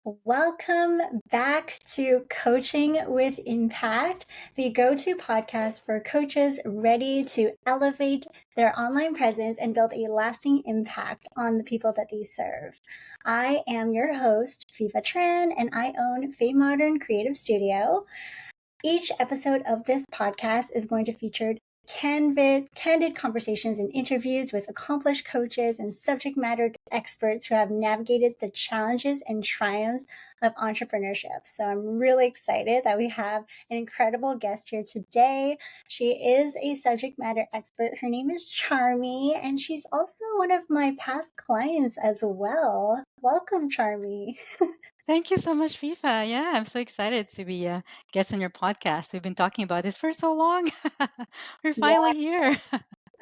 Welcome back to Coaching with Impact, the go to podcast for coaches ready to elevate their online presence and build a lasting impact on the people that they serve. I am your host, Fifa Tran, and I own Faye Modern Creative Studio. Each episode of this podcast is going to feature candid conversations and interviews with accomplished coaches and subject matter experts who have navigated the challenges and triumphs of entrepreneurship. So I'm really excited that we have an incredible guest here today. She is a subject matter expert. Her name is Charmie, and she's also one of my past clients as well. Welcome, Charmie. Thank you so much, FIFA. Yeah, I'm so excited to be a guest on your podcast. We've been talking about this for so long. We're Yeah, finally here.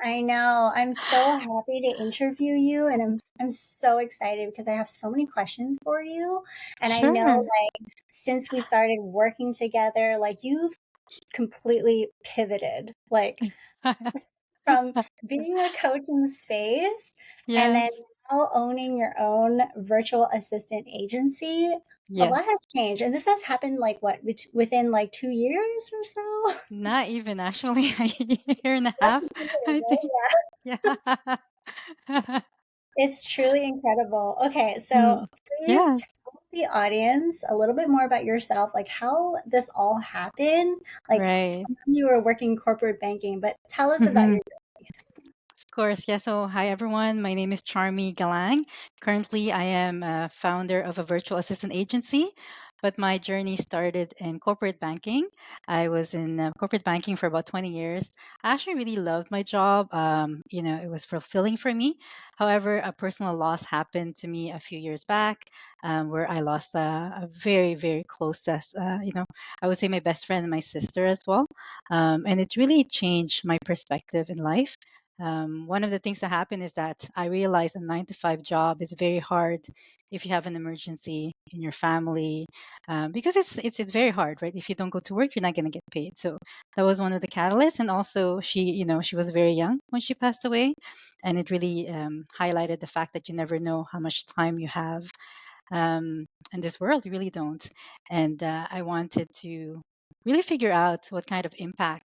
I know. I'm so happy to interview you, and I'm so excited because I have so many questions for you. And I know, Sure. like, since we started working together, like, you've completely pivoted, like, from being a coach in the space and then Yes. now owning your own virtual assistant agency. A lot Yes. has changed, and this has happened like what within like 2 years or so. Not even actually a year and a Less half, than 2 years, I think. right? Yeah. It's truly incredible. Okay, so Mm, please yeah. tell the audience a little bit more about yourself, like how this all happened. Like Right. you were working corporate banking, but tell us about hmm your. Of course, yeah. So, hi everyone. My name is Charmie Galang. Currently, I am a founder of a virtual assistant agency, but my journey started in corporate banking. I was in corporate banking for about 20 years. I actually really loved my job. It was fulfilling for me. However, a personal loss happened to me a few years back, where I lost a very, very close, I would say my best friend and my sister as well. And it really changed my perspective in life. One of the things that happened is that I realized a 9 to 5 job is very hard if you have an emergency in your family, because it's very hard, right? If you don't go to work, you're not going to get paid. So that was one of the catalysts. And also, she was very young when she passed away, and it really highlighted the fact that you never know how much time you have in this world. You really don't. And I wanted to really figure out what kind of impact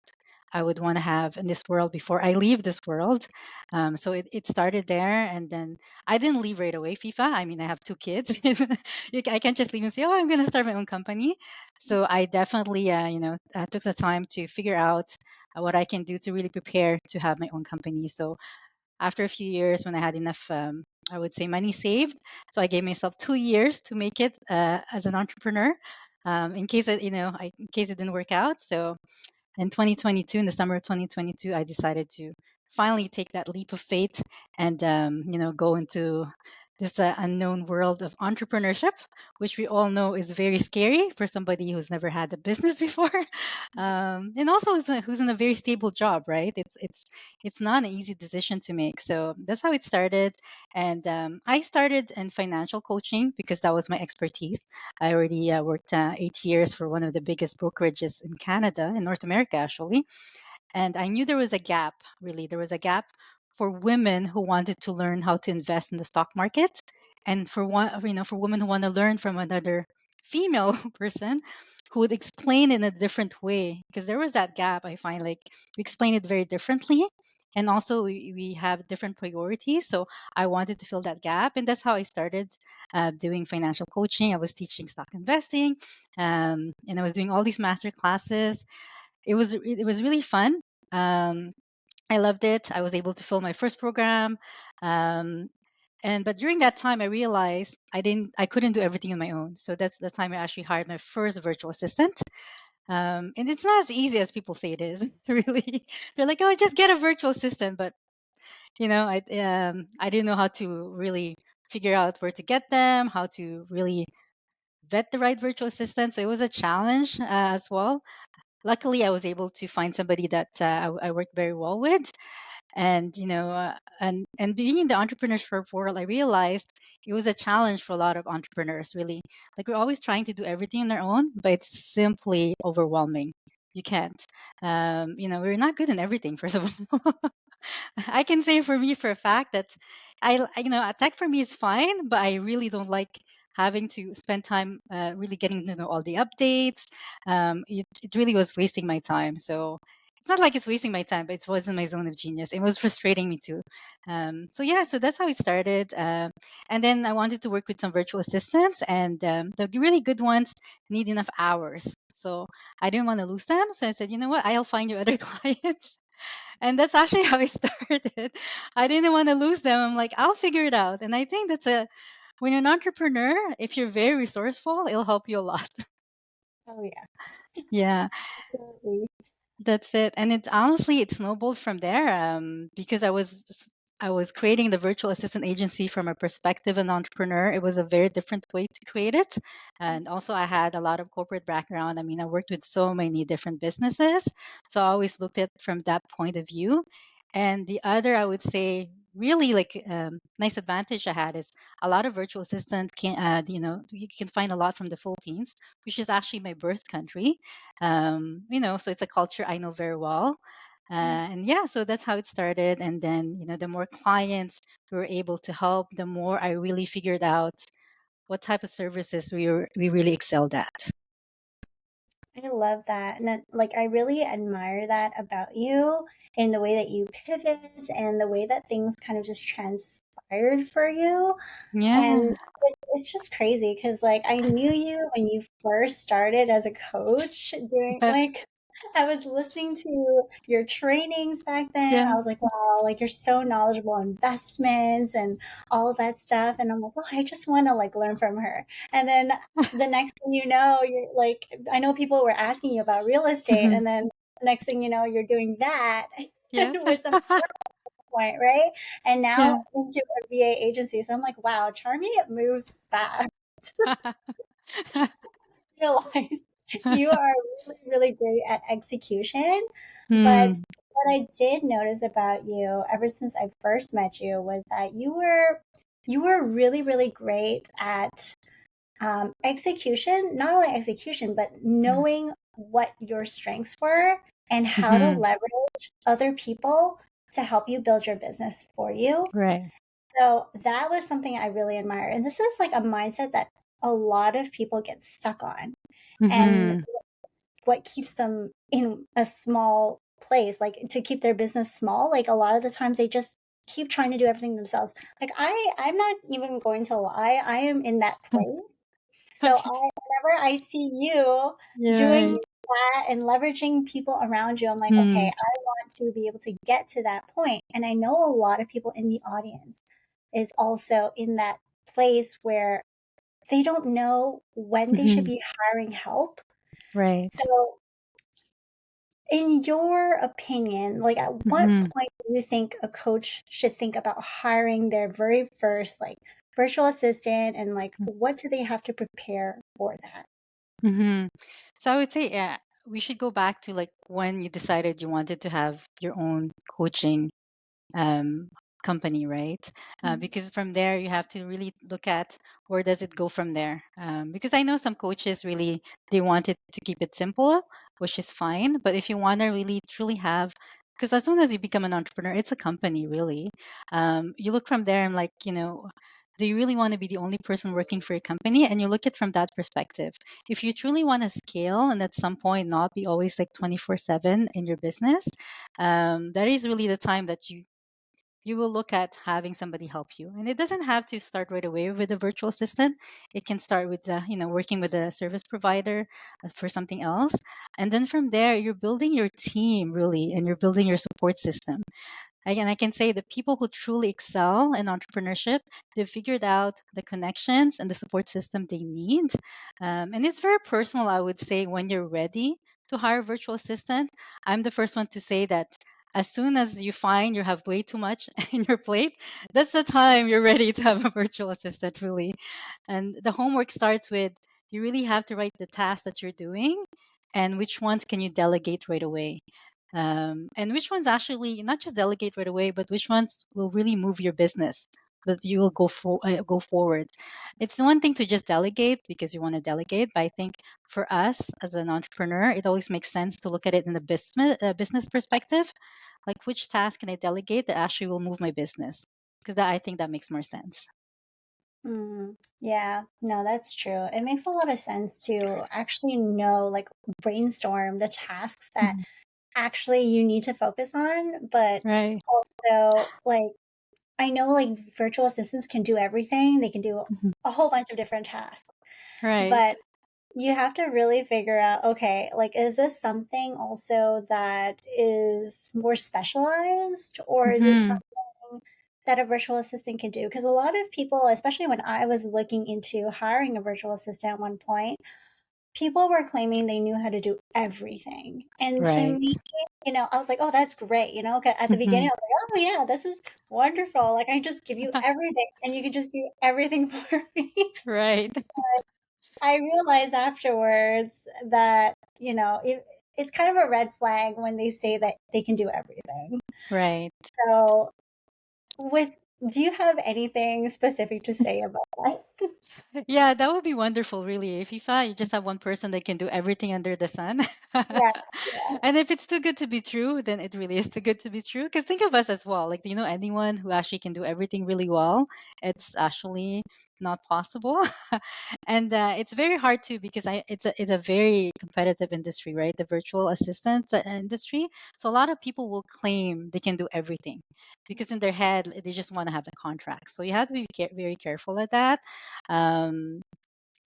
I would want to have in this world before I leave this world. So it started there, and then I didn't leave right away. FIFA. I mean, I have 2 kids. I can't just leave and say, "Oh, I'm going to start my own company." So I definitely, took the time to figure out what I can do to really prepare to have my own company. So after a few years, when I had enough, I would say, money saved, so I gave myself 2 years to make it as an entrepreneur. In case it didn't work out. So in 2022, in the summer of 2022, I decided to finally take that leap of faith and go into this unknown world of entrepreneurship, which we all know is very scary for somebody who's never had a business before, and also who's in a very stable job, right? It's not an easy decision to make. So that's how it started, and I started in financial coaching because that was my expertise. I already worked 8 years for one of the biggest brokerages in Canada, in North America, actually. And I knew there was a gap, really. There was a gap for women who wanted to learn how to invest in the stock market, and for women who want to learn from another female person who would explain in a different way. Because there was that gap, I find, like, we explain it very differently. And also, we have different priorities. So I wanted to fill that gap. And that's how I started doing financial coaching. I was teaching stock investing, and I was doing all these master classes. It was really fun. Um, I loved it. I was able to fill my first program, um, but during that time, I realized I couldn't do everything on my own. So that's the time I actually hired my first virtual assistant. And it's not as easy as people say it is. Really, they're like, "Oh, just get a virtual assistant," but I didn't know how to really figure out where to get them, how to really vet the right virtual assistant. So it was a challenge as well. Luckily, I was able to find somebody that I worked very well with, and being in the entrepreneurship world, I realized it was a challenge for a lot of entrepreneurs. Really, like, we're always trying to do everything on our own, but it's simply overwhelming. You can't. We're not good in everything. First of all, I can say for me for a fact that tech for me is fine, but I really don't like having to spend time really getting to know all the updates. It really was wasting my time. So it's not like it's wasting my time, but it wasn't my zone of genius. It was frustrating me too. So yeah, so that's how it started. And then I wanted to work with some virtual assistants, and the really good ones need enough hours. So I didn't want to lose them. So I said, you know what? I'll find you other clients. And that's actually how I started. I didn't want to lose them. I'm like, I'll figure it out. And I think when you're an entrepreneur, if you're very resourceful, it'll help you a lot. Oh yeah, Yeah. absolutely. That's it. And it honestly it snowballed from there because I was creating the virtual assistant agency from a perspective of an entrepreneur. It was a very different way to create it. And also I had a lot of corporate background. I mean, I worked with so many different businesses. So I always looked at it from that point of view. And the other, I would say, really like nice advantage I had is a lot of virtual assistant can, you can find a lot from the Philippines, which is actually my birth country. So it's a culture I know very well. And yeah, so that's how it started. And then, the more clients we were able to help, the more I really figured out what type of services we really excelled at. I love that. And like, I really admire that about you in the way that you pivot and the way that things kind of just transpired for you. And Yeah. it's just crazy because, like, I knew you when you first started as a coach doing, Yeah. like, I was listening to your trainings back then. Yeah. I was like, wow, like, you're so knowledgeable on investments and all of that stuff. And I'm like, oh, I just want to, like, learn from her. And then the next thing you know, you're like, I know people were asking you about real estate. Hmm. And then the next thing you know, you're doing that Yes. with some point, right? And now Yeah. into a VA agency. So I'm like, wow, Charmie moves fast. Realize you are really, really great at execution. But Hmm. what I did notice about you ever since I first met you was that you were really, really great at execution, not only execution, but knowing what your strengths were and how to Hmm. leverage other people to help you build your business for you. Right. So that was something I really admire. And this is like a mindset that a lot of people get stuck on. And Hmm. what keeps them in a small place, like to keep their business small, like a lot of the times they just keep trying to do everything themselves. Like I'm not even going to lie, I am in that place. So whenever I see you Yeah. doing Right. that and leveraging people around you, I'm like, okay, Hmm. I want to be able to get to that point. And I know a lot of people in the audience is also in that place where they don't know when they should Hmm. be hiring help. Right. So, in your opinion, like at what Hmm. point do you think a coach should think about hiring their very first like virtual assistant and like what do they have to prepare for that? Hmm. So I would say, yeah, we should go back to like when you decided you wanted to have your own coaching um, company, right? Mm. Because from there you have to really look at where does it go from there. Because I know some coaches really they wanted to keep it simple, which is fine. But if you want to really truly have, because as soon as you become an entrepreneur, it's a company really. You look from there and like do you really want to be the only person working for a company? And you look at from that perspective. If you truly want to scale and at some point not be always like 24/7 in your business, that is really the time that you will look at having somebody help you, and it doesn't have to start right away with a virtual assistant. It can start with working with a service provider for something else, and then from there you're building your team really, and you're building your support system. Again, I can say the people who truly excel in entrepreneurship, they've figured out the connections and the support system they need. And it's very personal, I would say, when you're ready to hire a virtual assistant. I'm the first one to say that as soon as you find you have way too much in your plate, that's the time you're ready to have a virtual assistant, really. And the homework starts with you really have to write the tasks that you're doing and which ones can you delegate right away, and which ones actually not just delegate right away, but which ones will really move your business that you will go forward. It's one thing to just delegate because you want to delegate, but I think for us as an entrepreneur, it always makes sense to look at it in a business perspective, like which task can I delegate that actually will move my business, because that I think that makes more sense. Yeah, no, that's true. It makes a lot of sense to actually know, like, brainstorm the tasks that Mhm. actually you need to focus on, but Right. also, like, I know, like, virtual assistants can do everything. They can do Mhm. a whole bunch of different tasks, Right. but you have to really figure out, okay, like, is this something also that is more specialized, or is it Hmm. something that a virtual assistant can do? Because a lot of people, especially when I was looking into hiring a virtual assistant at one point, people were claiming they knew how to do everything. And to Right. me, I was like, oh, that's great. 'Cause at the beginning, Hmm. I was like, oh, yeah, this is wonderful. Like, I just give you everything and you can just do everything for me. Right. I realized afterwards that, it's kind of a red flag when they say that they can do everything. Right. So, with do you have anything specific to say about that? Yeah, that would be wonderful, really. If FIFA, you just have one person that can do everything under the sun. Yeah, yeah. And if it's too good to be true, then it really is too good to be true. Because think of us as well. Like, do you know anyone who actually can do everything really well? It's actually not possible. And it's very hard too because it's a very competitive industry, right? The virtual assistant industry. So a lot of people will claim they can do everything because in their head they just want to have the contract. So you have to be very careful at that. Um,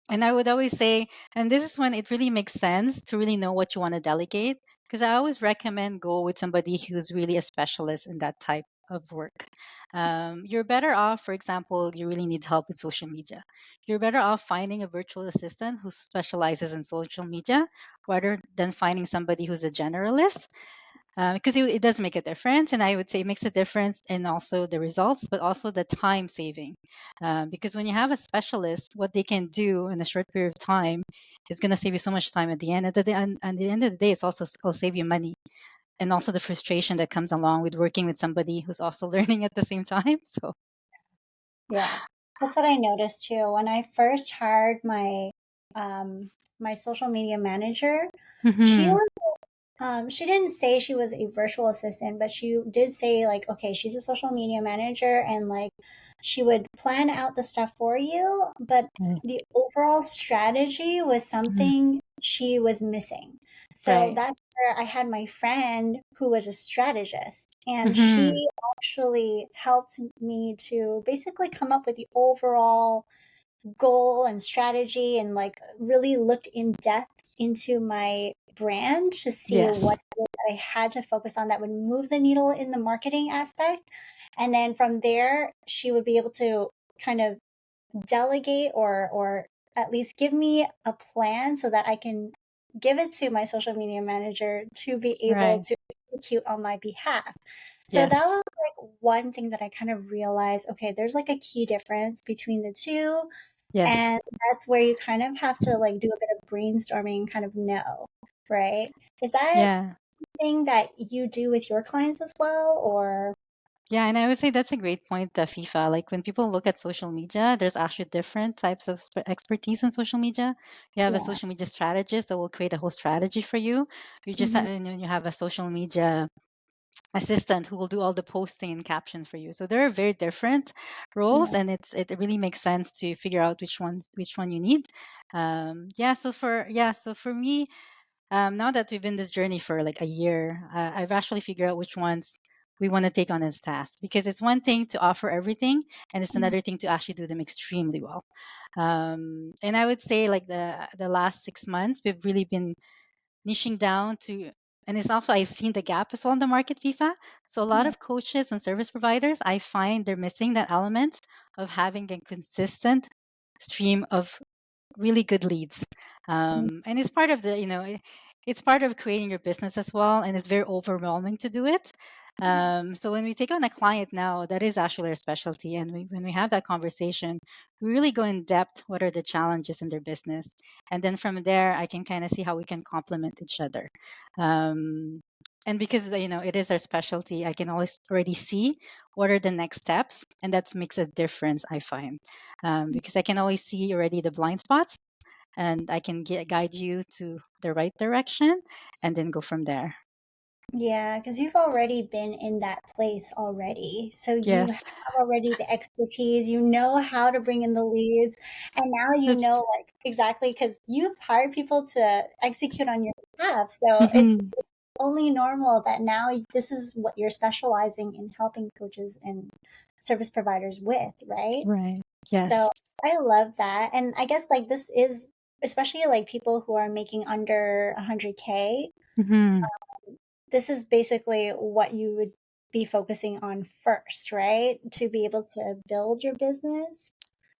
and I would always say, and this is when it really makes sense to really know what you want to delegate, because I always recommend go with somebody who's really a specialist in that type of work. You're better off, for example, you really need help with social media. You're better off finding a virtual assistant who specializes in social media rather than finding somebody who's a generalist because it does make a difference. And I would say it makes a difference in also the results, but also the time saving. Because when you have a specialist, what they can do in a short period of time is going to save you so much time at the end of the day. And at the end of the day, it's also will save you money and also the frustration that comes along with working with somebody who's also learning at the same time. So, Yeah. That's what I noticed too. When I first hired um my social media manager, she hmm was she didn't say she was a virtual assistant, but she did say, like, okay, she's a social media manager, and, like, she would plan out the stuff for you, but right, the overall strategy was mhm, something she was missing. So right, that's where I had my friend who was a strategist, and hmm she actually helped me to basically come up with the overall goal and strategy, and, like, really looked in depth into my brand to see yes, what it is that I had to focus on that would move the needle in the marketing aspect. And then from there, she would be able to kind of delegate, or at least give me a plan so that I can give it to my social media manager to be able right, to execute on my behalf. So that yes, was like one thing that I kind of realized, okay, there's like a key difference between the two, yes, and that's where you kind of have to, like, do a bit of brainstorming and kind of know, right? Is that yeah. something that you do with your clients as well, or? Yeah, and I would say that's a great point, FIFA. Like when people look at social media, there's actually different types of expertise in social media. You have a Yeah. social media strategist that will create a whole strategy for you. You just Mhm. and then you have a social media assistant who will do all the posting and captions for you. So there are very different roles, Yeah. and it really makes sense to figure out which one you need. So for me, now that we've been this journey for like a year, I've actually figured out which ones we want to take on as tasks because it's one thing to offer everything, and it's Mhm. another thing to actually do them extremely well. And I would say like the last 6 months, we've really been niching down to, and it's also I've seen the gap as well in the market, FIFA. So a lot Yeah. of coaches and service providers, I find they're missing that element of having a consistent stream of really good leads. Mhm. And it's part of it's part of creating your business as well, and it's very overwhelming to do it. So when we take on a client now, that is actually our specialty, and when we have that conversation, we really go in depth. What are the challenges in their business, and then from there, I can kind of see how we can complement each other. Um, and because it is our specialty, I can always already see what are the next steps, and that makes a difference. I find because I can always see already the blind spots and I can guide you to the right direction and then go from there. Yeah, because you've already been in that place already. So you have Yes, already the expertise, you know how to bring in the leads, and now you that's know like exactly because you've hired people to execute on your behalf. So it's hmm only normal that now this is what you're specializing in helping coaches and service providers with, right? right. So Yes. I love that. And I guess like this is especially like people who are making under 100K, hmm this is basically what you would be focusing on first, right? To be able to build your business.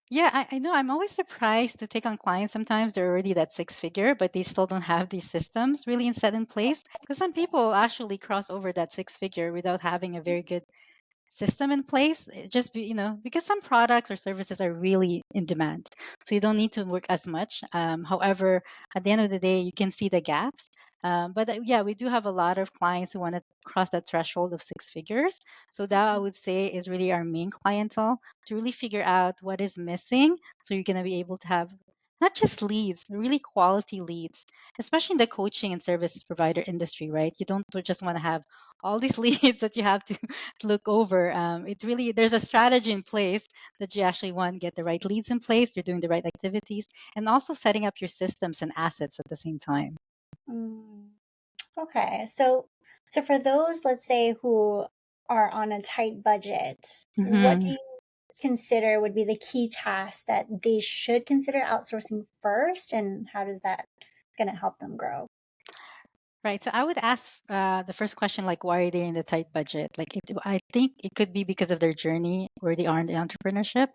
Yeah, I know. I'm always surprised to take on clients. Sometimes they're already that six figure, but they still don't have these systems really set in place. Because some people actually cross over that six figure without having a very good system in place. Just be, because some products or services are really in demand, so you don't need to work as much. However, at the end of the day, you can see the gaps. But yeah, we do have a lot of clients who want to cross that threshold of six figures. So that I would say is really our main clientele to really figure out what is missing. So you're going to be able to have not just leads, really quality leads, especially in the coaching and service provider industry, right? You don't just want to have all these leads that you have to look over. It's really there's a strategy in place that you actually want to get the right leads in place. You're doing the right activities, and also setting up your systems and assets at the same time. Mm, okay. So for those, let's say, who are on a tight budget, what do hmm you consider would be the key tasks that they should consider outsourcing first, and how does that going to help them grow? Right. So I would ask the first question, like, why are they in the tight budget? Like, I think it could be because of their journey where they are in the entrepreneurship.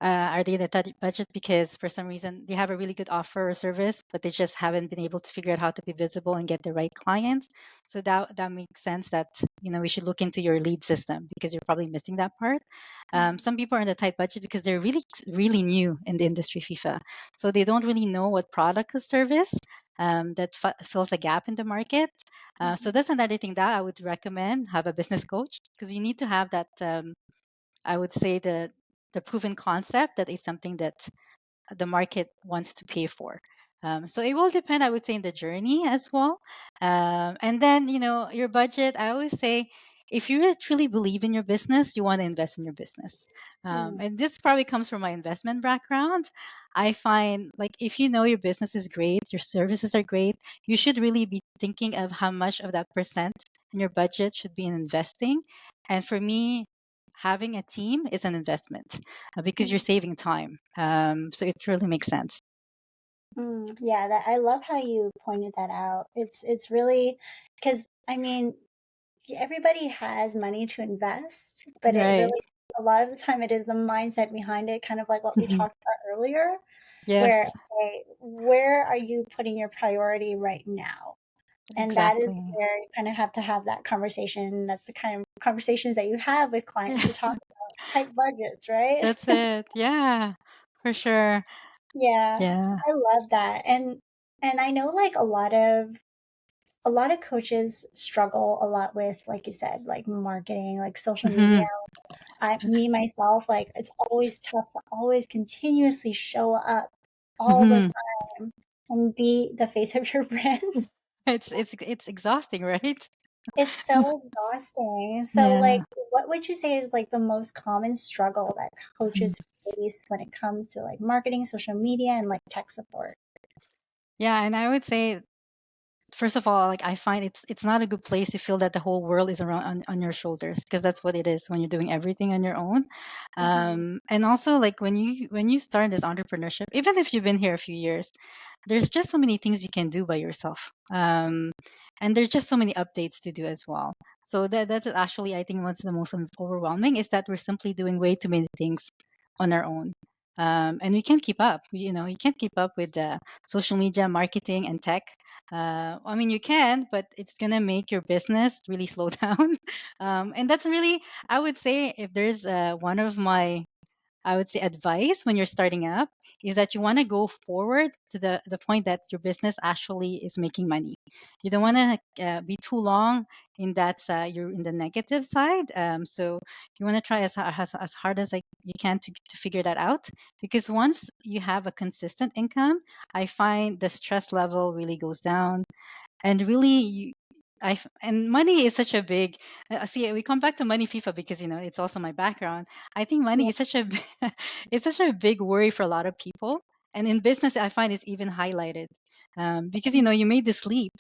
Are they in a tight budget because for some reason they have a really good offer or service, but they just haven't been able to figure out how to be visible and get the right clients? So that makes sense that we should look into your lead system because you're probably missing that part. Some people are in the tight budget because they're really new in the industry FIFA, so they don't really know what product or service that fills a gap in the market. So Mhm. that's another thing that I would recommend have a business coach because you need to have that. I would say the proven concept that is something that the market wants to pay for. So it will depend, I would say, in the journey as well. And then, your budget, I always say, if you really truly believe in your business, you want to invest in your business. Mm, And this probably comes from my investment background. I find like if you know your business is great, your services are great, you should really be thinking of how much of that percent in your budget should be in investing. And for me, having a team is an investment because you're mm, saving time. So it really makes sense. yeah, that I love how you pointed that out. It's really because I mean everybody has money to invest, but it Right. really a lot of the time it is the mindset behind it, kind of like what we hmm talked about earlier, where Yes, okay, where are you putting your priority right now? And that is exactly. where you kind of have to have that conversation. That's the kind of conversations that you have with clients to talk about tight budgets, right? That's it. Yeah, for sure. Yeah, Yeah. I love that. And I know like a lot of coaches struggle a lot with, like you said, like marketing, like social media. hmm Me myself, like it's always tough to always continuously show up all the hmm time and be the face of your brand. it's exhausting, right? It's so exhausting. So, like, Yeah. what would you say is like the most common struggle that Mhm. coaches face when it comes to like marketing, social media, and like tech support? Yeah, and I would say first of all, like I find it's not a good place to feel that the whole world is around on your shoulders because that's what it is when you're doing everything on your own. Hmm. And also like when you start this entrepreneurship, even if you've been here a few years, there's just so many things you can do by yourself. And there's just so many updates to do as well. So that's actually I think what's the most overwhelming is that we're simply doing way too many things on our own. And we can't keep up. You can't keep up with social media, marketing, and tech. I mean, you can, but it's gonna make your business really slow down. And that's really, I would say, if there's one of my I would say advice when you're starting up is that you want to go forward to the point that your business actually is making money. You don't want to be too long in that you're in the negative side. So you want to try as hard as like you can to figure that out because once you have a consistent income, I find the stress level really goes down and really and money is such a big, see, we come back to money FIFA because it's also my background. I think money Yeah. is such a it's such a big worry for a lot of people, and in business I find it's even highlighted, because you made this leap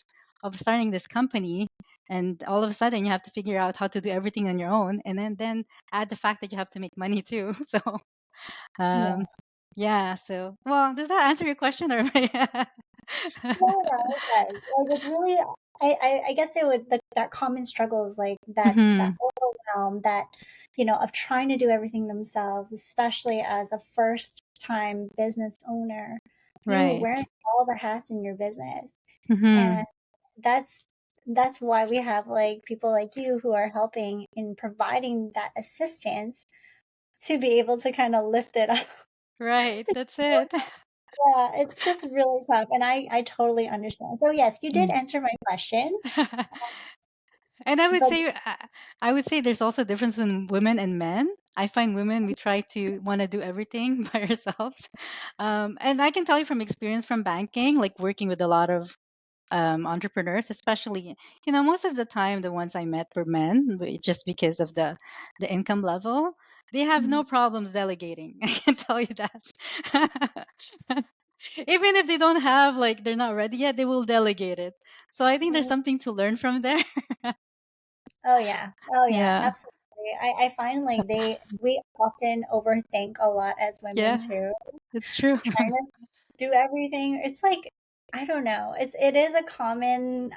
of starting this company, and all of a sudden you have to figure out how to do everything on your own, and then add the fact that you have to make money too. So Yeah. um yeah, so well, does that answer your question, or am I? No, no, it does. Like it's really, I guess it would that common struggle is like that Hmm. overwhelm that of trying to do everything themselves, especially as a first time business owner. You're Right. wearing all the hats in your business, Hmm. and that's that's why we have like people like you who are helping in providing that assistance to be able to kind of lift it up. Right, that's it. Yeah, it's just really tough, and I totally understand. So yes, you did Mm. answer my question, And but I would say there's also a difference between women and men. I find women, we try to want to do everything by ourselves, and I can tell you from experience from banking, like working with a lot of entrepreneurs, especially, most of the time the ones I met were men, just because of the income level. They have Mhm. no problems delegating. I can tell you that. Even if they don't have, like, they're not ready yet, they will delegate it. So I think there's Mhm. something to learn from there. Oh yeah, Yeah. absolutely. I find like we often overthink a lot as women Yeah, too, it's true. trying to do everything. It's like I don't know. It is a common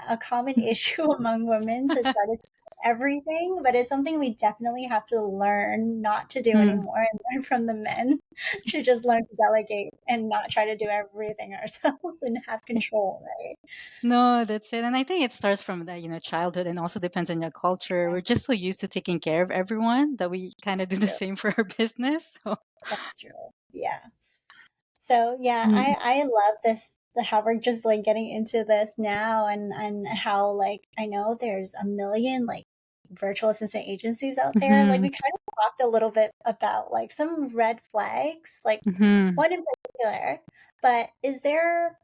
issue among women to try to do everything, but it's something we definitely have to learn not to do Mm. anymore and learn from the men to just learn to delegate and not try to do everything ourselves and have control, right? No, that's it. And I think it starts from the, childhood, and also depends on your culture. Yeah, We're just so used to taking care of everyone that we kind of do the true. same for our business. So, That's true. Yeah. So yeah, mm, I love this how we're just like getting into this now and how like I know there's a million like virtual assistant agencies out there. Like mm-hmm, we kind of talked a little bit about like some red flags, like mm-hmm. one in particular. But is there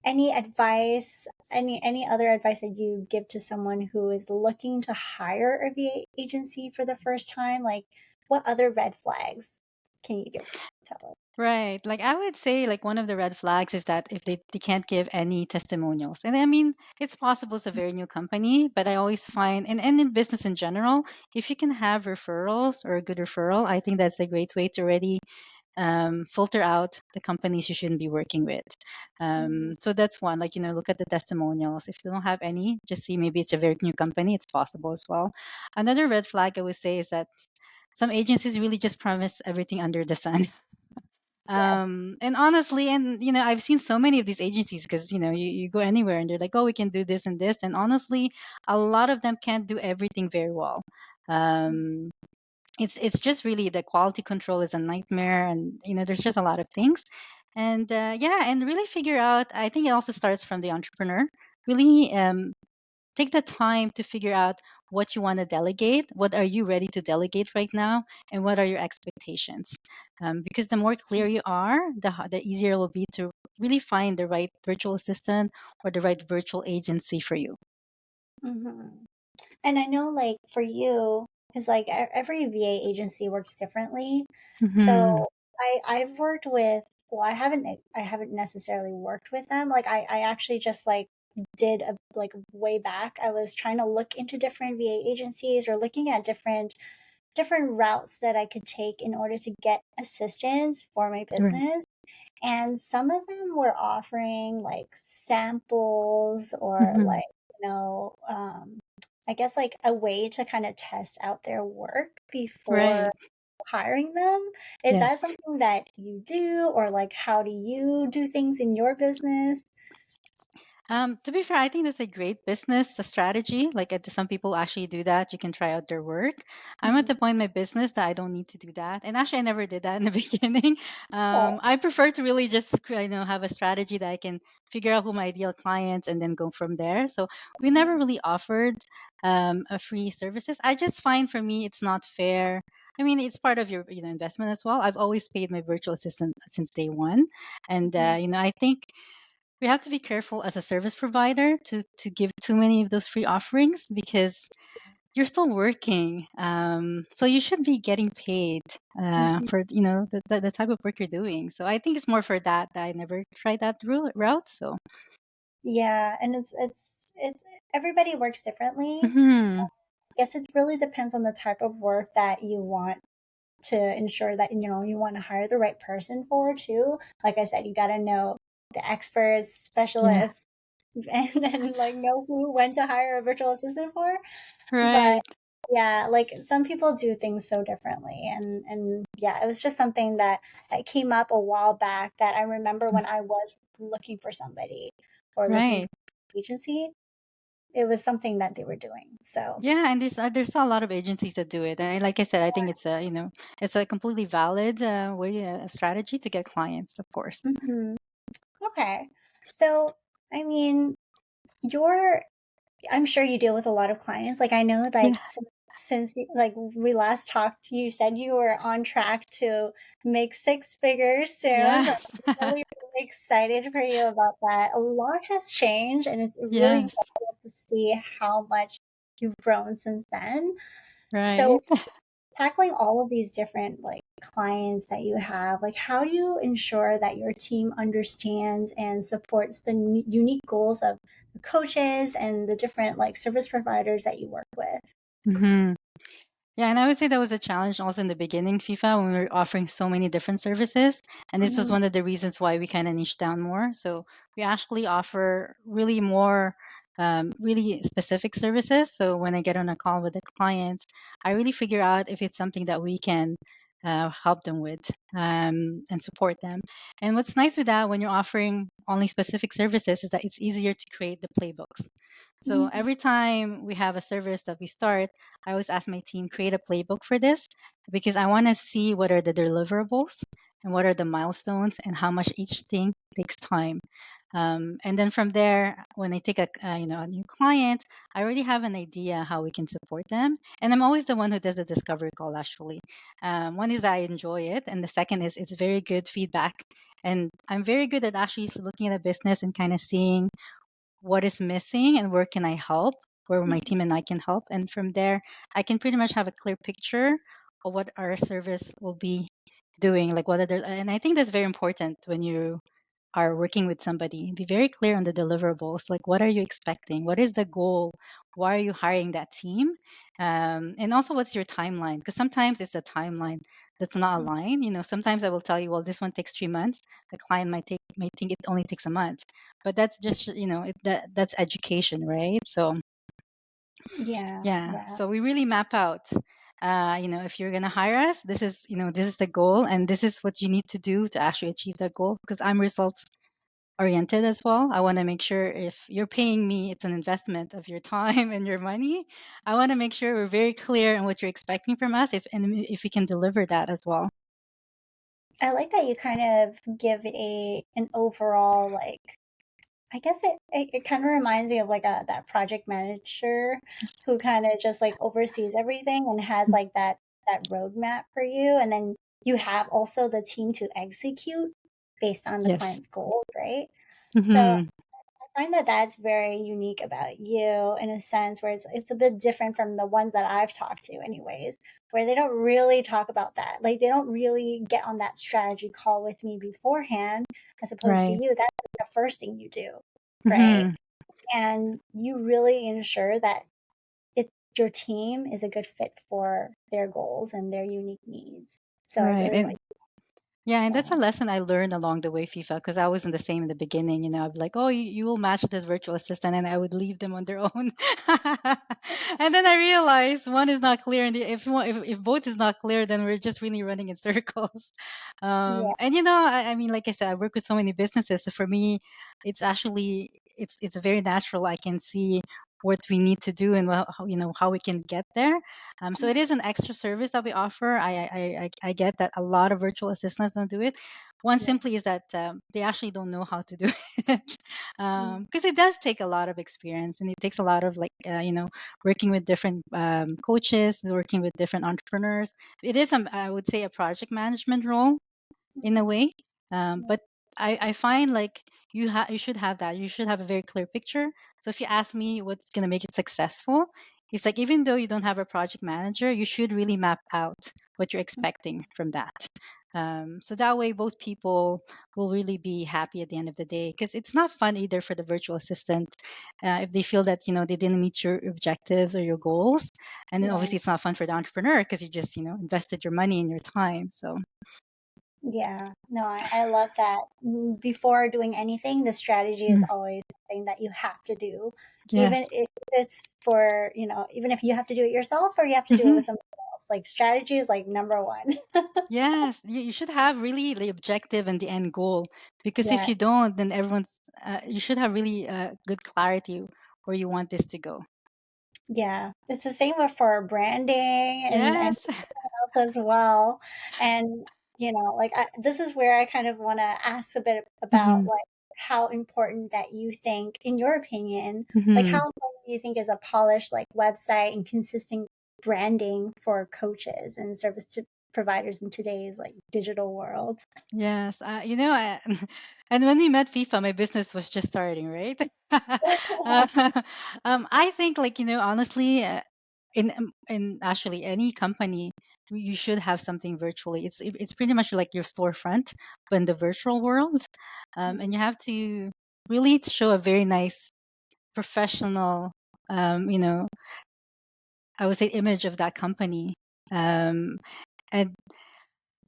any other advice that you give to someone who is looking to hire a VA agency for the first time? Like what other red flags can you tell Right. Like I would say, like one of the red flags is that if they can't give any testimonials. And I mean, it's possible it's a very new company, but I always find, and in business in general, if you can have referrals or a good referral, I think that's a great way to already filter out the companies you shouldn't be working with. us? So that's one, like, look at the testimonials. If you don't have any, just see maybe it's a very new company. It's possible as well. Another red flag I would say is that some agencies really just promise everything under the sun. Yes. And honestly, and I've seen so many of these agencies, because you go anywhere and they're like, oh, we can do this and this, and honestly, a lot of them can't do everything very well. um it's just really the quality control is a nightmare, and there's just a lot of things. And yeah, and really figure out, I think it also starts from the entrepreneur. Really take the time to figure out what you want to delegate, what are you ready to delegate right now, and what are your expectations. Because the more clear you are, the easier it will be to really find the right virtual assistant or the right virtual agency for you. Hmm. And I know, like, for you, because like every VA agency works differently. Hmm. So I've worked with, well, I haven't necessarily worked with them. Like I actually just like did a like way back. I was trying to look into different VA agencies or looking at different routes that I could take in order to get assistance for my Right. business. And some of them were offering like samples or Hmm. like, I guess like a way to kind of test out their work before Right. hiring them. Is that Yes. something that you do, or like how do you do things in your business? To be fair, I think that's a great business strategy. Like, some people actually do that. You can try out their work. I'm at Mhm. the point in my business that I don't need to do that. And actually, I never did that in the beginning. Okay. I prefer to really just, have a strategy that I can figure out who my ideal clients and then go from there. So we never Mhm. really offered a free services. I just find, for me, it's not fair. I mean, it's part of your, investment as well. I've always paid my virtual assistant since day one, and Mhm. I think we have to be careful as a service provider to give too many of those free offerings because you're still working. So you should be getting paid Mhm. for the type of work you're doing. So I think it's more for that I never tried that route. So Yeah, and it's everybody works differently. hmm I guess it really depends on the type of work that you want to ensure that you want to hire the right person for too. Like I said, you got to know the experts, yeah, specialists, and then like know who when to hire a virtual assistant for. But right. yeah, like some people do things so differently, and yeah, it was just something that came up a while back that I remember when I was looking for somebody or looking for Right. an agency. It was something that they were doing. So Yeah, and there's a lot of agencies that do it, and like I said, I think it's a it's a completely valid way a strategy to get clients, of course. mhm. Okay. So I mean, you're I'm sure you deal with a lot of clients. Like I know, Yeah. like since like we last talked, you said you were on track to make six figures soon. So Yes. I'm really, really excited for you about that. A lot has changed, and it's really Yes. incredible to see how much you've grown since then. Right. So tackling all of these different like clients that you have, like how do you ensure that your team understands and supports the unique goals of the coaches and the different like service providers that you work with? hmm Yeah, and I would say that was a challenge also in the beginning, FIFA, when we were offering so many different services. And this was Mhm. one of the reasons why we kind of niched down more. So we actually offer really more, really specific services. So when I get on a call with the clients, I really figure out if it's something that we can help them with and support them. And what's nice with that when you're offering only specific services is that it's easier to create the playbooks. So Mhm. every time we have a service that we start, I always ask my team create a playbook for this because I want to see what are the deliverables and what are the milestones and how much each thing takes time. And then from there, when I take a new client, I already have an idea how we can support them. And I'm always the one who does the discovery call. Actually, one is that I enjoy it, and the second is it's very good feedback. And I'm very good at actually looking at a business and kind of seeing what is missing and where can I help, where my team and I can help. And from there, I can pretty much have a clear picture of what our service will be doing, like what other, and I think that's very important when you are working with somebody. Be very clear on the deliverables. Like, what are you expecting? What is the goal? Why are you hiring that team? And also, what's your timeline? Because sometimes it's a timeline that's not aligned. Sometimes I will tell you, well, this one takes 3 months. The client might think it only takes a month, but that's just that's education, right? So Yeah, yeah, yeah. so we really map out. If you're gonna hire us, this is the goal, and this is what you need to do to actually achieve that goal. Because I'm results oriented as well. I want to make sure if you're paying me, it's an investment of your time and your money. I want to make sure we're very clear on what you're expecting from us, if we can deliver that as well. I like that you kind of give a an overall like I guess it kind of reminds me of like a that project manager who kind of just like oversees everything and has like that roadmap for you, and then you have also the team to execute based on the Yes. client's goals, right? So hmm I find that that's very unique about you in a sense where it's a bit different from the ones that I've talked to anyways, where they don't really talk about that. Like they don't really get on that strategy call with me beforehand as opposed to Right. you. That's like the first thing you do, right? hmm And you really ensure that it your team is a good fit for their goals and their unique needs. So I Right. really like Yeah, and that's a that. lesson I learned along the way, FIFA, because I wasn't the same in the beginning. I'd be like, oh, you will match this virtual assistant, and I would leave them on their own. And then I realized one is not clear, and if both is not clear, then we're just really running in circles. Yeah. And I mean, like I said, I work with so many businesses, so for me, it's actually it's very natural. I can see what we need to do and how we can get there. So it is an extra service that we offer. I get that a lot of virtual assistants don't do it. One Yeah. simply is that they actually don't know how to do it Mm. because it does take a lot of experience and it takes a lot of working with different coaches, working with different entrepreneurs. It is I would say a project management role in a way. But I find like you should have that. You should have a very clear picture. So if you ask me what's going to make it successful, it's like even though you don't have a project manager, you should really map out what you're expecting from that. So that way, both people will really be happy at the end of the day, because it's not fun either for the virtual assistant if they feel that they didn't meet your objectives or your goals, and then Right. obviously it's not fun for the entrepreneur because you just invested your money and your time. So Yeah, no, I love that. Before doing anything, the strategy is mm, always something that you have to do. yes. Even if it's for, even if you have to do it yourself or you have to do it Hmm. with somebody else, like strategy is like number one. Yes, you should have really the objective and the end goal, because if Yeah, you don't, then you should have really good clarity where you want this to go. yeah. It's the same for branding and Yes. else as well. And, this is where I kind of want to ask a bit about Hmm. like how important that you think, in your opinion, like how Hmm. important do you think is a polished like website and consistent branding for coaches and service to providers in today's like digital world? Yes, and when we met FIFA, my business was just starting, right? uh, I think, like, honestly, in actually any company, you should have something virtually. It's pretty much like your storefront, but in the virtual world, and you have to really show a very nice professional, you know, I would say image of that company.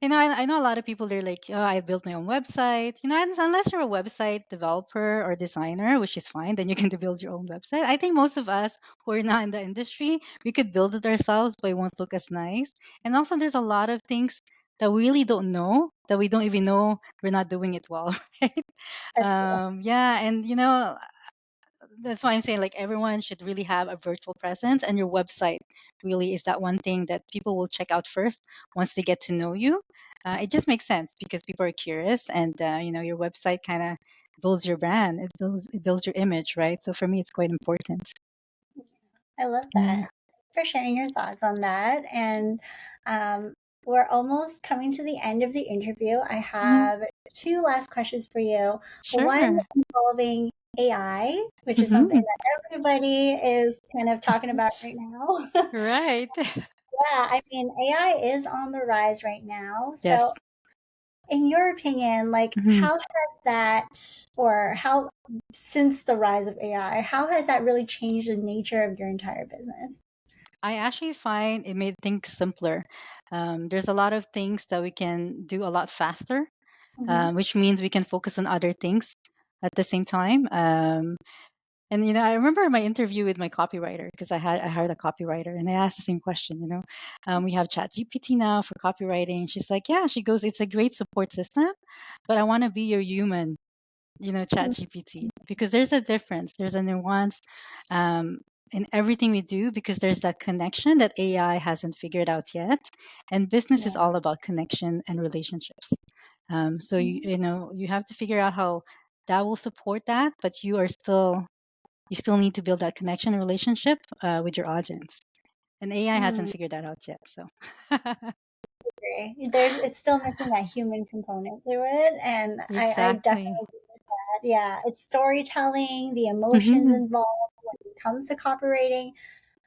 And I know a lot of people, they're like, oh, I built my own website. And unless you're a website developer or designer, which is fine, then you can build your own website. I think most of us who are not in the industry, we could build it ourselves, but it won't look as nice. And also, there's a lot of things that we really don't know, that we don't even know we're not doing it well, right? That's true. Yeah, and that's why I'm saying, like, everyone should really have a virtual presence, and your website really is that one thing that people will check out first once they get to know you. It just makes sense because people are curious, and your website kind of builds your brand. It builds your image, right? So for me, it's quite important. I love Yeah. that. Thanks for sharing your thoughts on that. And um, we're almost coming to the end of the interview. I Mhm. have two last questions for you. One Sure. involving AI, which is something Hmm. that everybody is kind of talking about right now. Yeah, Right. I mean, AI is on the rise right now. So, Yes. in your opinion, like, Mhm. how has that, or how, since the rise of AI, how has that really changed the nature of your entire business? I actually find it made things simpler. There's a lot of things that we can do a lot faster, Mhm. which means we can focus on other things at the same time. And I remember my interview with my copywriter, because I hired a copywriter, and I asked the same question. We have Chat GPT now for copywriting. She's like, yeah, she goes, it's a great support system, but I want to be your human, Chat GPT, because there's a difference, there's a nuance um, in everything we do, because there's that connection that AI hasn't figured out yet, and business is Yeah. all about connection and relationships. So Mhm. you have to figure out how that will support that, but you still need to build that connection and relationship with your audience. And AI hasn't Mm, figured that out yet. So agree. It's still missing that human component to it, and I exactly. definitely get that. Yeah, it's storytelling, the emotions Hmm. involved when it comes to copywriting.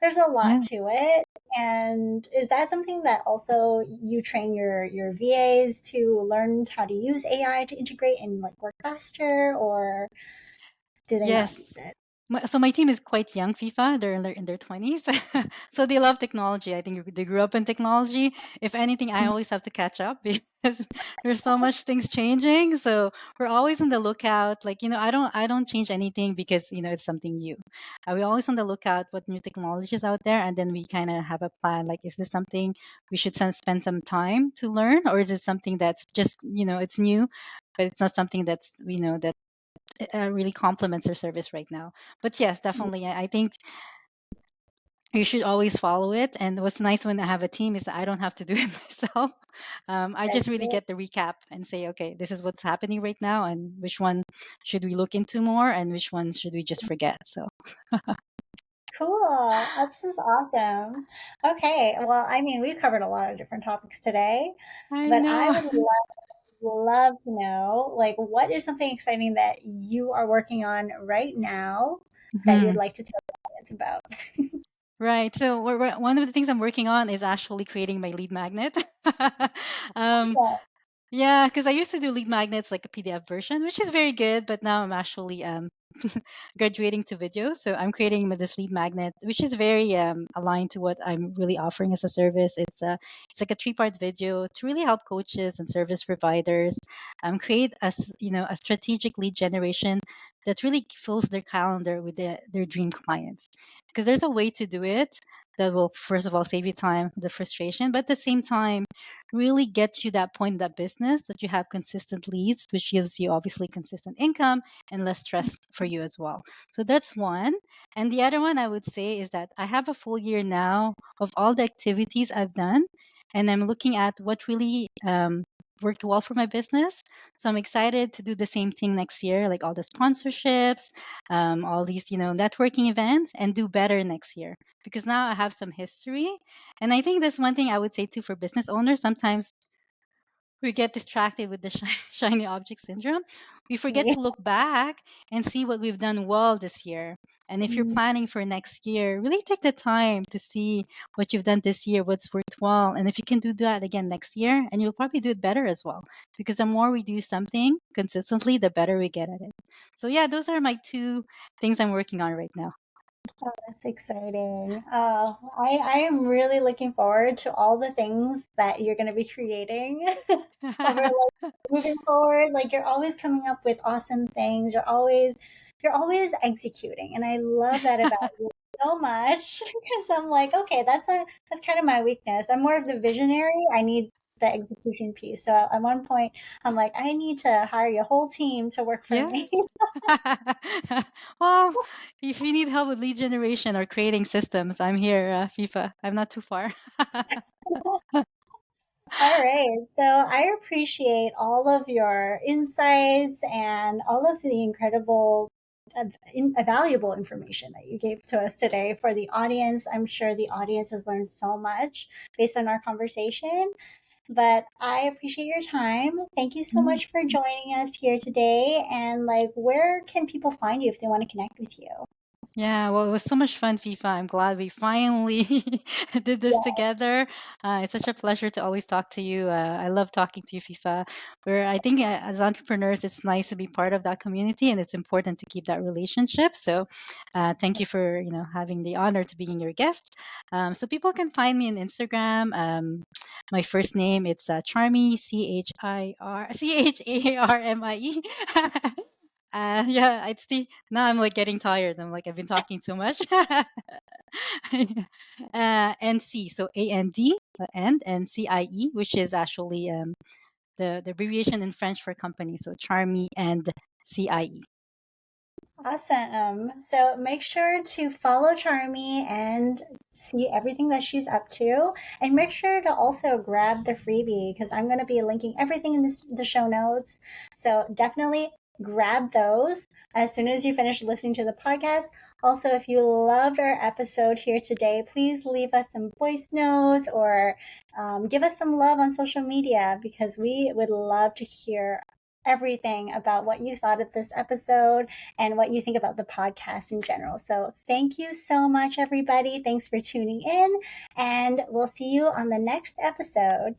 There's a lot Yeah. to it. And is that something that also you train your VAs to learn how to use AI to integrate and like work faster, or do they not use Yes. it? So my team is quite young, FIFA. They're in their 20s. So they love technology. I think they grew up in technology. If anything, I always have to catch up because there's so much things changing. So we're always on the lookout. Like, I don't change anything because, it's something new. We're always on the lookout what new technology is out there. And then we kind of have a plan. Like, is this something we should spend some time to learn? Or is it something that's just, it's new, but it's not something that's, that really complements their service right now. But yes, definitely, I think you should always follow it. And what's nice when I have a team is that I don't have to do it myself. I just That's really it. get the recap and say, okay, this is what's happening right now, and which one should we look into more, and which one should we just forget. So Cool. This is awesome. Okay. Well, I mean, we've covered a lot of different topics today, I but I know. would love love to know, like, what is something exciting that you are working on right now that you'd Mhm. like to tell the audience about? Right. So one of the things I'm working on is actually creating my lead magnet. um, yeah, because I used to do lead magnets like a PDF version, which is very good, but now I'm actually graduating to video. So I'm creating this lead magnet, which is very aligned to what I'm really offering as a service. It's like a three-part video to really help coaches and service providers create a strategic lead generation that really fills their calendar with their dream clients. Because there's a way to do it that will first of all save you time, the frustration, but at the same time really get you that point in that business that you have consistent leads, which gives you obviously consistent income and less stress for you as well. So that's one. And the other one I would say is that I have a full year now of all the activities I've done, and I'm looking at what really worked well for my business. So I'm excited to do the same thing next year, like all the sponsorships, all these, networking events, and do better next year because now I have some history. And I think that's one thing I would say too for business owners. Sometimes we get distracted with the shiny object syndrome. We forget Yeah. to look back and see what we've done well this year. And if you're Mm, planning for next year, really take the time to see what you've done this year, what's worked well. And if you can do that again next year, and you'll probably do it better as well. Because the more we do something consistently, the better we get at it. So, yeah, those are my two things I'm working on right now. that's exciting. I am really looking forward to all the things that you're going to be creating over like moving forward. Like you're always coming up with awesome things. You're always executing, and I love that about you so much because I'm like, okay, that's kind of my weakness. I'm more of the visionary. I need the execution piece. So at one point, I'm like, I need to hire your whole team to work for Yes. me. Well, if you need help with lead generation or creating systems, I'm here, FIFA. I'm not too far. All right. So I appreciate all of your insights and all of the incredible, valuable information that you gave to us today for the audience. I'm sure the audience has learned so much based on our conversation, but I appreciate your time. Thank you so Mm. much for joining us here today. And like, where can people find you if they want to connect with you? Yeah, well, it was so much fun, FIFA. I'm glad we finally did this Yeah. together. It's such a pleasure to always talk to you. I love talking to you, FIFA. Where I think as entrepreneurs, it's nice to be part of that community, and it's important to keep that relationship. So, thank you for having the honor to being your guest. So people can find me on Instagram. My first name it's Charmie Charmie. Yeah, it's the now I'm like getting tired. I'm like I've been talking too much. And C, so AND and CIE, which is actually the abbreviation in French for company. So Charmie and CIE. Awesome. So make sure to follow Charmy and see everything that she's up to. And make sure to also grab the freebie because I'm going to be linking everything in the show notes. So definitely grab those as soon as you finish listening to the podcast. Also, if you loved our episode here today, please leave us some voice notes or give us some love on social media because we would love to hear everything about what you thought of this episode and what you think about the podcast in general. So, thank you so much, everybody. Thanks for tuning in, and we'll see you on the next episode.